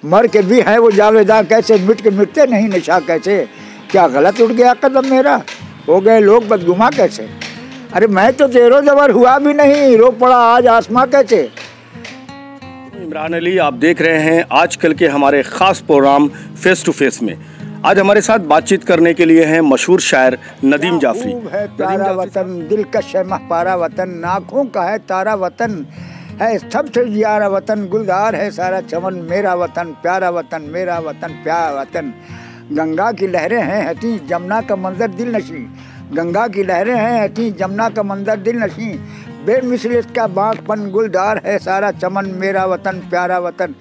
मर के भी है वो जावेदा कैसे, मिट के मिटते नहीं नशा कैसे, क्या गलत उठ गया कदम मेरा, हो गए लोग बदगुमा कैसे। अरे मैं तो जेरो जबर हुआ भी नहीं, रो पड़ा आज आसमां कैसे। इमरान अली, आप देख रहे हैं आजकल के हमारे ख़ास प्रोग्राम फेस टू फेस में। आज हमारे साथ बातचीत करने के लिए हैं मशहूर शायर नदीम जाफरी। है प्यारा वतन, दिलकश है महपारा वतन, आँखों का है तारा वतन, है सबसे जियारा वतन, गुलजार है सारा चमन, मेरा वतन प्यारा वतन, मेरा वतन प्यारा वतन। गंगा की लहरें हैं हटी, जमुना का मंजर दिल नशी, गंगा की लहरें हैं हटी, जमुना का मंजर दिल नशी, बेमिसल इसका बागपन, गुलजार है सारा चमन, मेरा वतन प्यारा वतन।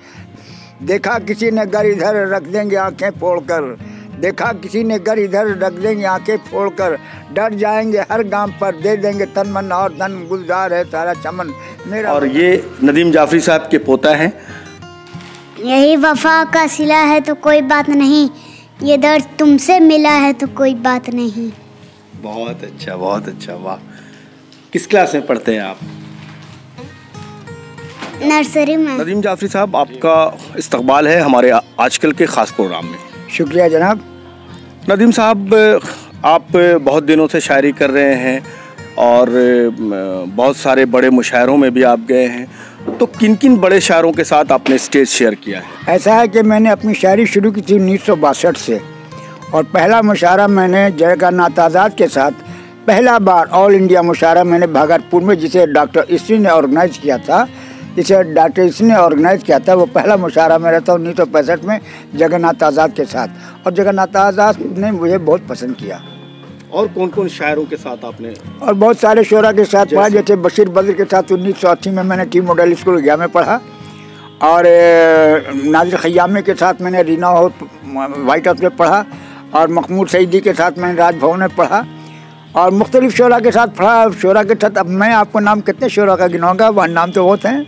देखा किसी ने घर इधर रख देंगे आंखें फोड़कर, देखा किसी ने घर इधर रख देंगे आंखें फोड़कर, डर जाएंगे हर गांव पर, दे देंगे तन मन और धन, गुलजार है सारा चमन मेरा। और ये नदीम जाफरी साहब के पोता हैं। यही वफा का सिला है तो कोई बात नहीं, ये दर्द तुमसे मिला है तो कोई बात नहीं। बहुत अच्छा, बहुत अच्छा, वाह। किस क्लास में पढ़ते हैं आप? नर्सरी में। नदीम जाफरी साहब, आपका इस्तकबाल है हमारे आजकल के ख़ास प्रोग्राम में। शुक्रिया जनाब। नदीम साहब, आप बहुत दिनों से शायरी कर रहे हैं और बहुत सारे बड़े मुशायरों में भी आप गए हैं, तो किन किन बड़े शायरों के साथ आपने स्टेज शेयर किया है? ऐसा है कि मैंने अपनी शायरी शुरू की थी 1962 से, और पहला मुशायरा मैंने जयकानाथ आज़ाद के साथ, पहला बार ऑल इंडिया मुशायरा मैंने भागलपुर में, जिसे डॉक्टर ईसरी ने ऑर्गेनाइज किया था, वो पहला मुशायरा मेरा था 1965 में जगन्नाथ आज़ाद के साथ, और जगन्नाथ आज़ाद ने मुझे बहुत पसंद किया। और कौन कौन शायरों के साथ आपने? और बहुत सारे शोरा के साथ पढ़ा, जैसे बशीर बद्र के साथ 1980 में मैंने टी मॉडल स्कूल गया में पढ़ा, और नाजिर खयामी के साथ मैंने रीना वाइट हाउस में पढ़ा, और महमूद सईदी के साथ मैंने राजभवन में पढ़ा, और मुख्तलिफ शोरा के साथ पढ़ा। शोरा के साथ अब मैं आपको नाम कितने शोरा का गिनूँगा, वह नाम तो बहुत हैं।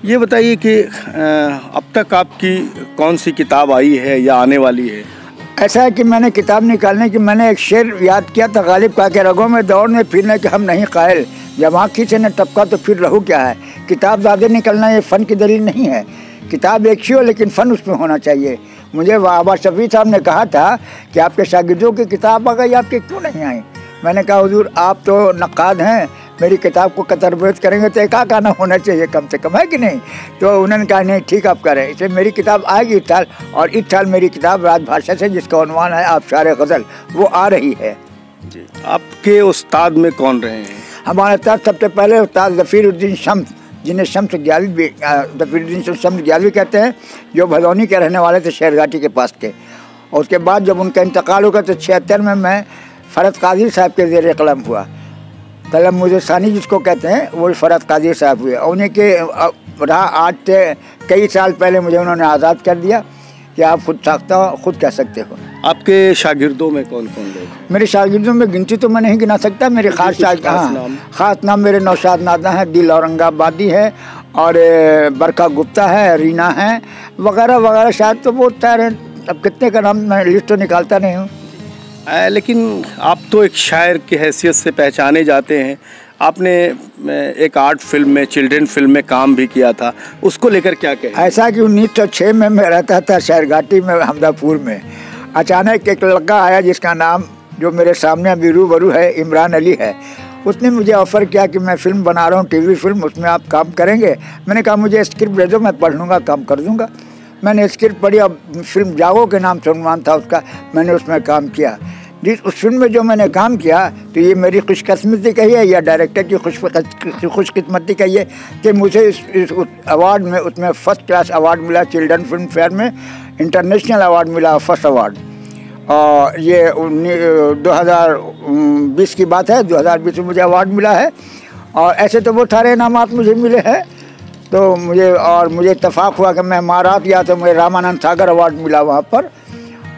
ये बताइए कि अब तक आपकी कौन सी किताब आई है या आने वाली है? ऐसा है कि मैंने किताब निकालने की मैंने एक शेर याद किया था, गालिब का के रगों में दौड़ने फिरने के हम नहीं कायल, जब आँखी से न टपका तो फिर रहू क्या है। किताब ज़्यादा निकलना ये फ़न की दलील नहीं है, किताब एक ही हो लेकिन फ़न उसमें होना चाहिए। मुझे वाबा शफी साहब ने कहा था कि आपके शागिर्दों की किताब आ गई, आपके क्यों नहीं आई? मैंने कहा हुजूर आप तो नक़ाद हैं, मेरी किताब को कतरबेत करेंगे तो एक आना होना चाहिए कम से कम, है कि नहीं? तो उन्होंने कहा नहीं ठीक आप करें, इसलिए मेरी किताब आएगी इस साल, और इस साल मेरी किताब राजभाषा से, जिसका उन्वान है आबशार गज़ल, वो आ रही है जी। आपके उस्ताद में कौन रहे हैं? हमारे उस्ताद सबसे पहले उस्ताद ज़फ़ीरुद्दीन शम्स, जिन्हें शम्स ग्यालवी, ज़फ़ीरुद्दीन शम्स ग्यालवी कहते हैं, जो भदौनी के रहने वाले थे, शेरघाटी के पास के। और उसके बाद जब उनका इंतकाल हो गया तो 76 में मैं फ़रद कादिर साहब के ज़ेर कलम हुआ। कलम मुझे सानी जिसको कहते हैं, वो फ़रद कादिर साहब हुए। उन्हीं के रहा आज से कई साल पहले मुझे उन्होंने आज़ाद कर दिया कि आप खुद साख्ता हो, खुद कह सकते हो। आपके शागिर्दों में कौन कौन लोग? मेरे शागिर्दों में गिनती तो मैं नहीं गिना सकता, मेरे ख़ास नाम मेरे नौशाद नादा हैं, दिल औरंगाबादी है, और बरका गुप्ता है, रीना है, वगैरह वगैरह। शायद तो बहुत सारे, अब कितने का नाम मैं लिस्ट तो निकालता नहीं हूँ। लेकिन आप तो एक शायर की हैसियत से पहचाने जाते हैं। आपने एक आर्ट फिल्म में, चिल्ड्रन फिल्म में काम भी किया था, उसको लेकर क्या कहें? ऐसा कि 1906 में मैं रहता था शेरघाटी में, हमदापुर में। अचानक एक लड़का आया जिसका नाम, जो मेरे सामने अभी रूबरू है, इमरान अली है। उसने मुझे ऑफ़र किया कि मैं फ़िल्म बना रहा हूँ, टीवी फिल्म, उसमें आप काम करेंगे? मैंने कहा मुझे स्क्रिप्ट भेजो, मैं पढ़ लूँगा, काम कर दूँगा। मैंने स्क्रिप्ट पढ़ी, अब फिल्म जागो के नाम से उन्वान था उसका, मैंने उसमें काम किया। उस फिल्म में जो मैंने काम किया, तो ये मेरी खुशकिस्मती कहिए या डायरेक्टर की खुशकिस्मती कहिए कि मुझे इस अवार्ड में, उसमें फर्स्ट क्लास अवार्ड मिला, चिल्ड्रन फिल्म फेयर में इंटरनेशनल अवार्ड मिला, फर्स्ट अवार्ड। और ये 2020 की बात है, 2020 में मुझे अवार्ड मिला है। और ऐसे तो वो सारे इनामात मुझे मिले हैं। तो मुझे इत्तेफाक हुआ कि मैं महारात गया तो मुझे रामानंद सागर अवार्ड मिला वहाँ पर।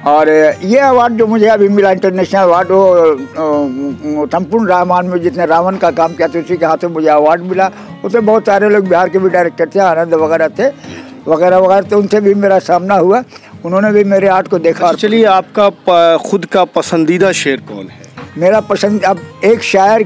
और ये अवार्ड जो मुझे अभी मिला, इंटरनेशनल अवार्ड, वो संपूर्ण रामायण में जितने रावण का काम किया था उसी के हाथों मुझे अवार्ड मिला। उसमें बहुत सारे लोग बिहार के भी डायरेक्टर थे, आनंद वगैरह थे, वगैरह वगैरह, तो उनसे भी मेरा सामना हुआ, उन्होंने भी मेरे आर्ट को देखा। चलिए, आपका खुद का पसंदीदा शेर कौन है? मेरा पसंद, अब एक शायर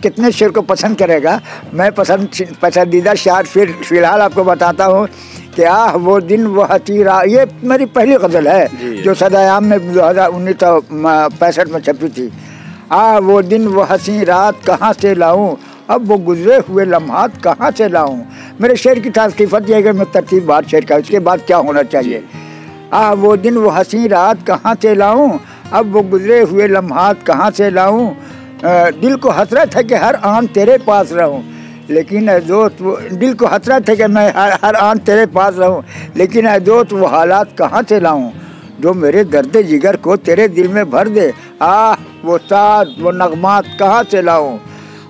कितने शेर को पसंद करेगा, मैं पसंदीदा शायर फिलहाल आपको बताता हूँ कि आह वो दिन वो हसी रात, ये मेरी पहली गज़ल है जो सदायाम में 1965 में छपी थी। आह वो दिन वो हसी रात कहाँ से लाऊं, अब वो गुजरे हुए लम्हात कहाँ से लाऊं। मेरे शेर की तारीफ़त यह है कि मैं तरतीब बात शेर का, उसके बाद क्या होना चाहिए। आह वो दिन वो हसी रात कहाँ से लाऊं, अब वो गुजरे हुए लम्हात कहाँ से लाऊं। दिल को हसरत है कि हर आन तेरे पास रहूं, लेकिन ऐ दोस्त वो दिल को हसरत है कि मैं हर आन तेरे पास रहूं, लेकिन ऐ दोस्त वो हालात कहाँ से लाऊं जो मेरे दर्द जिगर को तेरे दिल में भर दे। आह वो साथ वो नगमात कहाँ से लाऊं।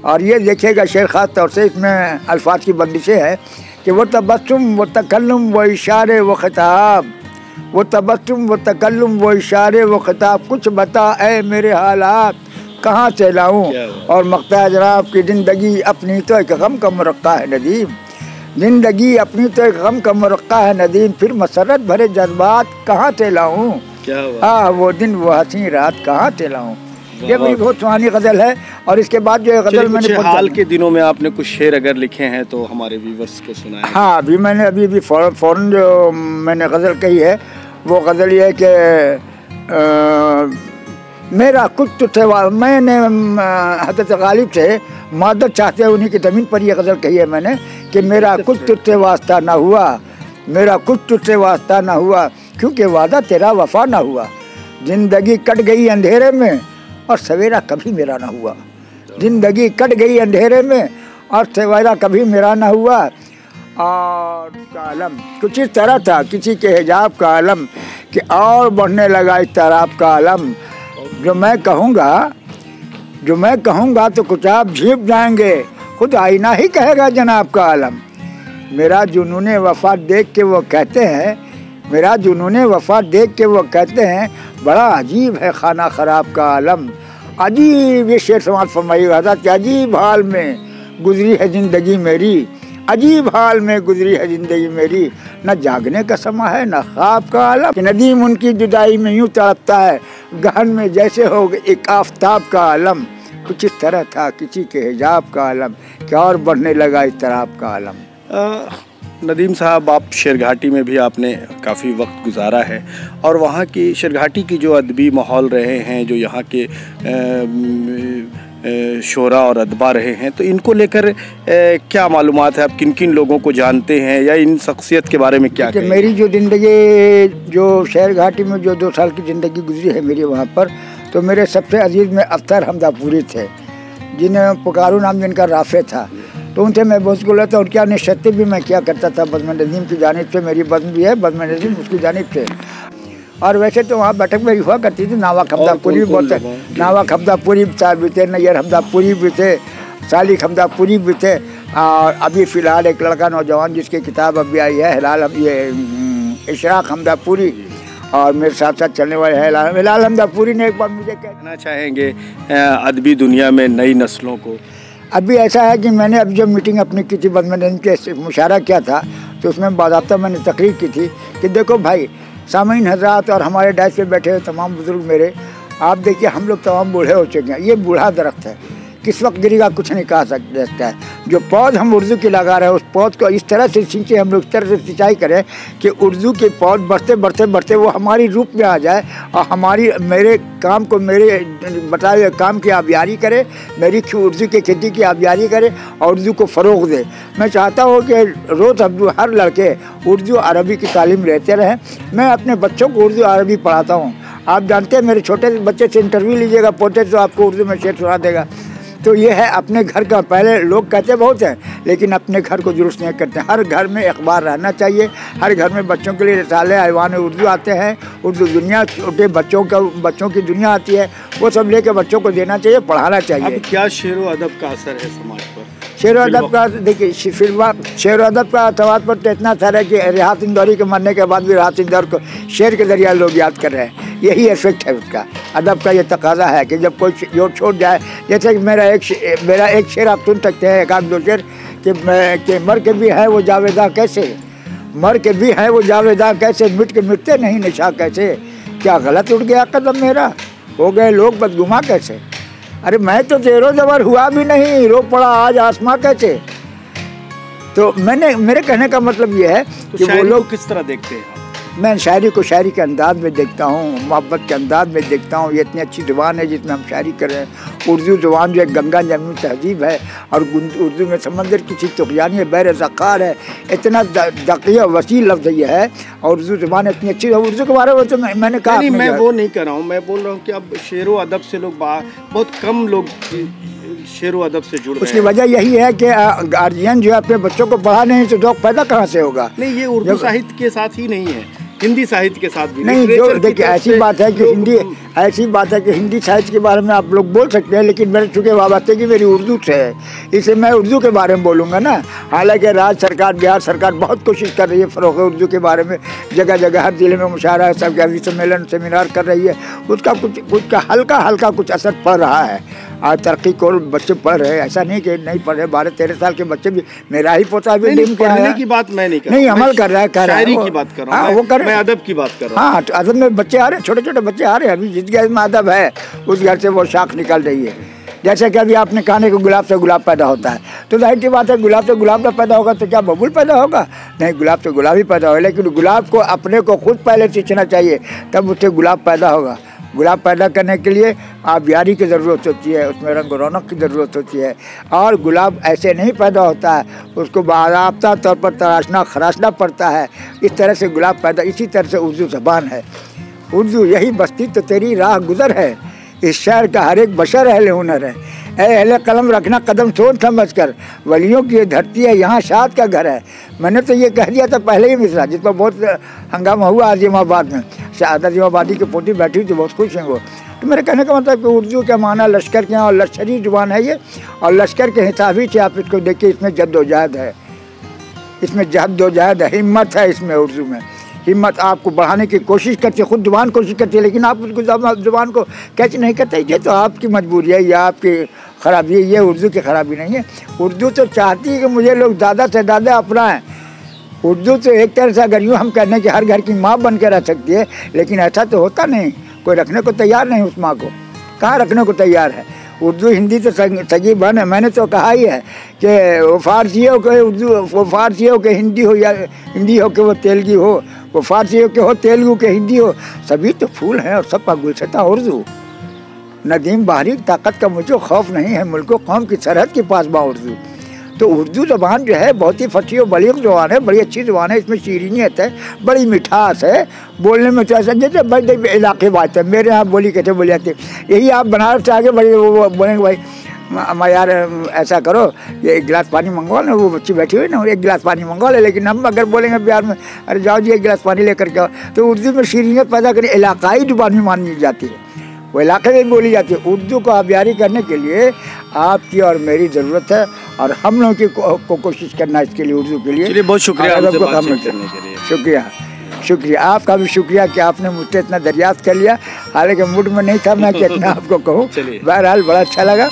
और ये देखिएगा शेर ख़ास तौर से इसमें अल्फाज की बंदिशें हैं कि वो तबस्सुम वो तकल्लुम वो इशारे वो खिताब, वो तबस्सुम वो तकल्लुम वो इशारे वो खिताब, कुछ बता ऐ मेरे हालात कहाँ से लाऊं। और मक़ता जनाब की ज़िंदगी अपनी तो एक गम का मुरक्का है नदीम, ज़िंदगी अपनी तो एक गम का मुरक्का है नदीम, फिर मसरत भरे जज्बात कहाँ से लाऊं। हाँ वो दिन वो हसी रात कहाँ से लाऊं। ये मेरी बहुत सुहानी गज़ल है। और इसके बाद जो गज़ल मैंने हाल के दिनों में आपने कुछ शेर अगर लिखे हैं तो हमारे व्यूअर्स को सुनाएं। हाँ अभी मैंने अभी फ़ौरन जो मैंने गज़ल कही है वो गज़ल ये है कि मेरा कुछ तुझसे मैंने हज़रत गालिब से मदद चाहते उन्हीं की ज़मीन पर यह गज़ल कही है मैंने कि मेरा कुछ तुझसे वास्ता ना हुआ, मेरा कुछ तुझसे वास्ता ना हुआ, क्योंकि वादा तेरा वफा ना हुआ। ज़िंदगी कट गई अंधेरे में और सवेरा कभी मेरा ना हुआ, ज़िंदगी कट गई अंधेरे में और सवेरा कभी मेरा ना हुआ। और आलम कुछ इस तरह था किसी के हिजाब का आलम कि और बढ़ने लगा इस तरह का आलम। जो मैं कहूँगा तो कुछ आप झीप जाएंगे, खुद आईना ही कहेगा जनाब का आलम। मेरा जुनूने वफा देख के वो कहते हैं, मेरा जुनूने वफा देख के वो कहते हैं बड़ा अजीब है खाना ख़राब का आलम। अजीब ये शेर समाज फरमाइएगा हज़रत कि अजीब हाल में गुजरी है ज़िंदगी मेरी, अजीब हाल में गुजरी है ज़िंदगी मेरी, न जागने का समा है न ख्वाब का आलम। कि नदीम उनकी जुदाई में यूँ तड़पता है गहन में जैसे हो एक आफताब का आलम। कुछ इस तरह था किसी के हिजाब का आलम कि और बढ़ने लगा इस तरह का आलम। नदीम साहब आप शेरघाटी में भी आपने काफ़ी वक्त गुजारा है और वहाँ की शेरघाटी की जो अदबी माहौल रहे हैं, जो यहाँ के शोरा और अदबा रहे हैं, तो इनको लेकर क्या मालूमात है? आप किन किन लोगों को जानते हैं या इन शख्सियत के बारे में क्या कहें? मेरी जो ज़िंदगी जो शेरघाटी में जो 2 साल की ज़िंदगी गुजरी है मेरी वहाँ पर, तो मेरे सबसे अजीज़ में अख्तर हमदापुरी थे जिन्हें पुकारू नाम जिनका राफे था। तो उनसे मैं बहुत गुला था, उनकी निश्चित भी मैं क्या करता था बज़्म नज़ीम की जानिब से, मेरी बज़्म भी है बज़्म नज़ीम उसकी जानिब से। और वैसे तो वहाँ बैठक में हुआ करती थी नावाक हमदापुरी भी बोलते, नावाक हमदापुरी साहब भी थे, नैयर हमदापुरी भी थे, सालिक हमदापुरी भी थे। और अभी फ़िलहाल एक लड़का नौजवान जिसकी किताब अभी आई है हिलाल, ये इशराक हमदापुरी, और मेरे साथ साथ चलने वाले है हिलाल हमदापुरी ने एक बार मुझे कहना चाहेंगे अदबी दुनिया में नई नस्लों को? अभी ऐसा है कि मैंने अभी जब मीटिंग अपनी की थी बज़्म नज़ीम के मुशारा किया था, तो उसमें बाज़ाब्ता मैंने तकरीर की थी कि देखो भाई सामीन हज़रात और हमारे डाइस पे बैठे हुए तमाम बुज़ुर्ग मेरे, आप देखिए हम लोग तमाम बूढ़े हो चुके हैं। ये बूढ़ा दरख्त है, किस वक्त गिरेगा कुछ नहीं कहा सकता है। जो पौध हम उर्दू की लगा रहे हैं उस पौध को इस तरह से सींचे, हम लोग इस तरह से सिंचाई करें कि उर्दू के पौध बढ़ते बढ़ते बढ़ते वो हमारी रूप में आ जाए और हमारी मेरे काम को मेरे बताए हुए काम की आबियारी करे, मेरी उर्दू की खेती की आबियारी करे और उर्दू को फ़रोग़ दे। मैं चाहता हूँ कि रोज़ हर लड़के उर्दू अरबी की तालीम लेते रहें। मैं अपने बच्चों को उर्दू अरबी पढ़ाता हूँ। आप जानते हैं मेरे छोटे बच्चे से इंटरव्यू लीजिएगा, पोते तो आपको उर्दू में शेर सुना देगा। तो ये है अपने घर का, पहले लोग कहते बहुत हैं लेकिन अपने घर को दुरुस्त नहीं करते। हर घर में अखबार रहना चाहिए, हर घर में बच्चों के लिए रसाले ऐवान उर्दू आते हैं, उर्दू दुनिया छोटे बच्चों की दुनिया आती है, वो सब लेके बच्चों को देना चाहिए, पढ़ाना चाहिए। अब क्या शेर व अदब का असर है समाज पर? शेर अदब का देखिए शेर अदब का समाज पर तो इतना असर है कि राहत इंदौरी के मरने के बाद भी राहत इंदौर को शेर के ज़रिए लोग याद कर रहे हैं। यही इफेक्ट है उसका, अदब का ये तकाजा है कि जब कोई जो छोड़ जाए, जैसे कि मेरा एक शेर आप सुन सकते हैं, एक आध दो शेर कि मर के भी है वो जावेदा कैसे, मर के भी है वो जावेदा कैसे, मिट के मिटते नहीं नशा कैसे, क्या गलत उठ गया कदम मेरा, हो गए लोग बदगुमा कैसे, अरे मैं तो जेरो जबर हुआ भी नहीं, रो पड़ा आज आसमां कैसे। तो मेरे कहने का मतलब ये है कि वो लोग किस तरह देखते हैं? मैं शायरी को शायरी के अंदाज में देखता हूँ, मोहब्बत के अंदाज में देखता हूँ। ये इतनी अच्छी ज़ुबान है जिसमें हम शायरी कर रहे हैं। उर्दू ज़ुबान जो है गंगा जमुनी तहजीब है, और उर्दू में समंदर की चीज़ तुग़यानी है, बहर ज़ख़ार है, इतना दक़िया वसी लफ्ज़ ये है, और उर्दू ज़ुबान इतनी अच्छी है। उर्दू के बारे में तो मैंने कहा नहीं, मैं वो नहीं कर रहा हूँ। मैं बोल रहा हूँ कि अब शेर व अदब से लोग बहुत कम लोग शेर व अदब से जुड़ रहे हैं। उसकी वजह यही है कि गार्जियन जो है अपने बच्चों को पढ़ा नहीं तो ज़ौक़ पैदा कहाँ से होगा? नहीं, ये उर्दू साहित्य के साथ ही नहीं है, हिंदी साहित्य के साथ भी नहीं। जो देखिए ऐसी बात है कि हिंदी साहित्य के बारे में आप लोग बोल सकते हैं, लेकिन मेरे चूँकि वाबस्तगी मेरी उर्दू से है, इससे मैं उर्दू के बारे में बोलूँगा ना। हालांकि राज्य सरकार, बिहार सरकार बहुत कोशिश कर रही है फ़रोग़ उर्दू के बारे में, जगह जगह हर ज़िले में मुशायरा है, सब कवि सम्मेलन सेमिनार कर रही है। उसका कुछ का हल्का कुछ असर पड़ रहा है। आज तरक्की को बच्चे पढ़ रहे हैं, ऐसा नहीं कि नहीं पढ़ रहे। 12-13 साल के बच्चे भी, मेरा ही पोता भी पढ़ने की बात मैं नहीं कर रहा, नहीं अमल कर रहा है, कह रहा है, शायरी की बात कर रहा हूँ। वो कर, मैं अदब की बात कर रहा हूँ। हाँ, तो अदब में बच्चे आ रहे हैं, छोटे छोटे बच्चे आ रहे हैं। अभी जिस घर में अदब है उस घर से वो शाख निकल रही है। जैसे कि अभी आपने कहा कि गुलाब से गुलाब पैदा होता है, तो जाहिर सी बात है गुलाब से गुलाब ना पैदा होगा तो क्या बबूल पैदा होगा? नहीं, गुलाब से गुलाब ही पैदा होगा। लेकिन गुलाब को अपने को खुद पहले सींचना चाहिए, तब उससे गुलाब पैदा होगा। गुलाब पैदा करने के लिए आबियारी की ज़रूरत होती है, उसमें रंग रौनक की ज़रूरत होती है। और गुलाब ऐसे नहीं पैदा होता है, उसको बाज़ाब्ता तौर पर तराशना खराशना पड़ता है। इस तरह से गुलाब पैदा, इसी तरह से उर्दू ज़बान है। उर्दू यही बस्ती तो तेरी राह गुज़र है, इस शहर का हर एक बशर अहले हुनर है। अहले कलम रखना कदम सोच समझ कर, वलियों की ये धरती है, यहाँ शाद का घर है। मैंने तो ये कह दिया था पहले ही मिसरा, जिस पर बहुत हंगामा हुआ आज़िमाबाद में। आज़िमाबादी की पोती बैठी हुई थी, बहुत खुश हैं वो। तो मेरे कहने का मतलब कि उर्दू का माना लश्कर के यहाँ, और लश्करी ज़ुबान है ये, और लश्कर के हिसाब ही से आप इसको देखिए, इसमें जद्दोजहद है, इसमें जद्दोजहद है, हिम्मत है इसमें। उर्दू में हिम्मत आपको बढ़ाने की कोशिश करती है, खुद ज़ुबान कोशिश करती है, लेकिन आप उसको ज़ुबान को कैच नहीं करते। ये तो आपकी मजबूरी है या आपकी ख़राबी है, ये उर्दू की ख़राबी नहीं है। उर्दू तो चाहती है कि मुझे लोग ज़्यादा से ज़्यादा अपनाएं। उर्दू तो एक तरह से अगर यूँ हम कहने कि हर घर की माँ बन के रह सकती है, लेकिन ऐसा तो होता नहीं। कोई रखने को तैयार नहीं, उस माँ को कहाँ रखने को तैयार है। उर्दू हिंदी तो सगी बन है। मैंने तो कहा ही है कि वो फारसी हो कि उर्दू, वो फारसी हो कि हिंदी हो, या हिंदी हो कि वो तेलुगु हो, वो फारसी हो कि हो तेलुगु के हिंदी हो, सभी तो फूल हैं और सबका गुलशता उर्दू। नदीम बाहरी ताकत का मुझे खौफ नहीं है, मुल्को कौम की सरहद के पास बा उर्दू। तो उर्दू ज़बान जो है बहुत ही फसी और बलीग ज़ुबान है, बड़ी अच्छी ज़ुबान है। इसमें शीरीनियत है, बड़ी मिठास है, बोलने में तो ऐसा जैसे बड़े इलाके बात है। मेरे यहाँ बोली कैसे बोली जाती है, यही आप बनारस से आगे बड़े वो बोलेंगे भाई मैं यार ऐसा करो, ये एक गिलास पानी मंगवा ना, वो बच्ची बैठी हुई ना, एक गिलास पानी मंगवा ले। लेकिन हम अगर बोलेंगे बिहार में, अरे जाओ जी एक गिलास पानी लेकर के आओ, तो उर्दू में शीरीनियत पैदा करें, इलाकाई ज़ुबान भी मानी जाती है, वो इलाके में बोली जाती है। उर्दू को आबियारी करने के लिए आपकी और मेरी ज़रूरत है, और हम लोगों की को कोशिश करना इसके लिए, उर्दू के लिए। बहुत शुक्रिया, शुक्रिया शुक्रिया आपका भी शुक्रिया कि आपने मुझसे इतना दरियाफ्त कर लिया। हालांकि मूड में नहीं था मैं कि इतना आपको कहूँ। बहरहाल बड़ा अच्छा लगा।